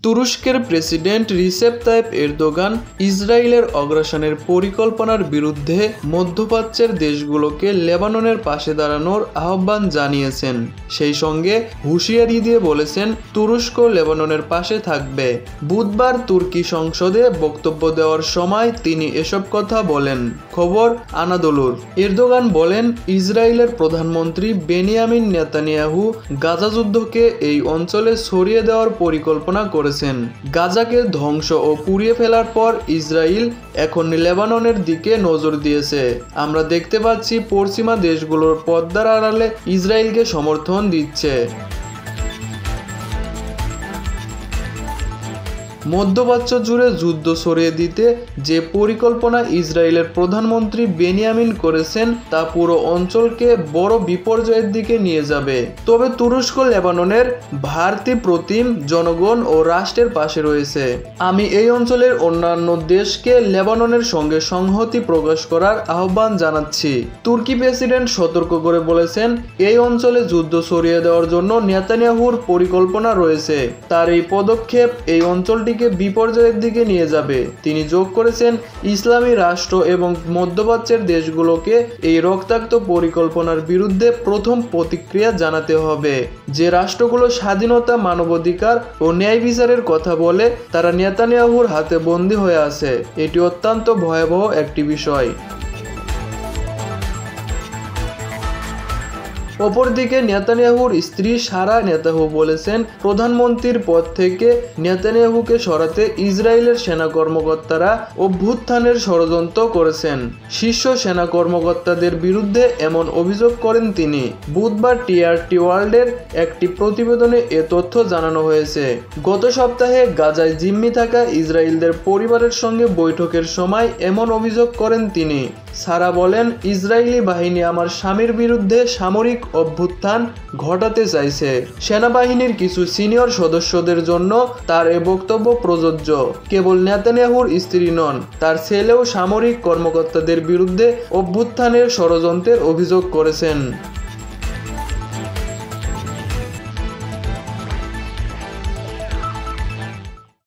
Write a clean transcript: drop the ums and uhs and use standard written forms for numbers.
তুরস্কের president Recep Tayyip Erdogan ইসরায়েলের অগ্রাসনের পরিকল্পনার বিরুদ্ধে মধ্যপ্রাচ্যের দেশগুলোকে লেবাননের পাশে দাঁড়ানোর আহ্বান জানিয়েছেন। সেই সঙ্গে হুঁশিয়ারি দিয়ে বলেছেন তুরস্ক লেবাননের পাশে থাকবে। বুধবার তুর্কি সংসদে বক্তব্য দেওয়ার সময় তিনি এসব কথা বলেন। খবর আনাদোলুর। এরদোগান বলেন, ইসরায়েলের প্রধানমন্ত্রী বেনিয়ামিন নেতানিয়াহু গাজা যুদ্ধকে এই অঞ্চলে ছড়িয়ে দেওয়ার পরিকল্পনা করেছেন। গাজাকে ধ্বংস ও পুড়িয়ে ফেলার পর ইসরায়েল এখন লেবাননের দিকে নজর দিয়েছে। আমরা দেখতে পাচ্ছি পশ্চিমা দেশগুলোর পর্দার আড়ালে ইসরায়েলকে সমর্থন দিচ্ছে। মধ্যপ্রাচ্য জুড়ে যুদ্ধ ছড়িয়ে দিতে যে পরিকল্পনা ইসরায়েলের প্রধানমন্ত্রী বেনিয়ামিন করেছেন তা পুরো অঞ্চলকে বড় বিপর্যয়ের দিকে নিয়ে যাবে। তবে তুরস্ক লেবাননের ভারতী প্রতিম জনগণ ও রাষ্ট্রের পাশে রয়েছে। আমি এই অঞ্চলের অন্যান্য দেশকে লেবাননের সঙ্গে সংহতি প্রকাশ করার আহ্বান জানাচ্ছি। তুর্কি প্রেসিডেন্ট সতর্ক করে বলেছেন, এই অঞ্চলে যুদ্ধ ছড়িয়ে দেওয়ার জন্য নেতানিয়াহুর পরিকল্পনা রয়েছে। তার এই পদক্ষেপ এই অঞ্চলটি বিপর্যয়ের দিকে নিয়ে যাবে। তিনি যোগ করেছেন, ইসলামী রাষ্ট্র এবং মধ্যপ্রাচ্যের দেশগুলোকে এই রক্তাক্ত পরিকল্পনার বিরুদ্ধে প্রথম প্রতিক্রিয়া জানাতে হবে। যে রাষ্ট্রগুলো স্বাধীনতা, মানবাধিকার ও ন্যায় বিচারের কথা বলে তারা নেতানিয়াহুর হাতে বন্দী হয়ে আছে। এটি অত্যন্ত ভয়াবহ একটি বিষয়। অপরদিকে নেতানিয়াহুর স্ত্রী সারা নেতানিয়াহু বলেছেন, প্রধানমন্ত্রীর পদ থেকে নেতানিয়াহুকে সরাতে ইসরায়েলের সেনা কর্মকর্তারা অভ্যুত্থানের ষড়যন্ত্র করেছেন। শীর্ষ সেনা কর্মকর্তাদের বিরুদ্ধে এমন অভিযোগ করেন তিনি। বুধবার টিআরটি ওয়ার্ল্ডের একটি প্রতিবেদনে এ তথ্য জানানো হয়েছে। গত সপ্তাহে গাজায় জিম্মি থাকা ইসরায়েলদের পরিবারের সঙ্গে বৈঠকের সময় এমন অভিযোগ করেন তিনি। সারা বলেন, ইসরায়েলি বাহিনী আমার স্বামীর বিরুদ্ধে সামরিক অভ্যুত্থান ঘটাতে চাইছে। সেনাবাহিনীর কিছু সিনিয়র সদস্যদের জন্য তার এ বক্তব্য প্রযোজ্য। কেবল নেতানিয়াহুর স্ত্রী নন, তার ছেলেও সামরিক কর্মকর্তাদের বিরুদ্ধে অভ্যুত্থানের ষড়যন্ত্রের অভিযোগ করেছেন।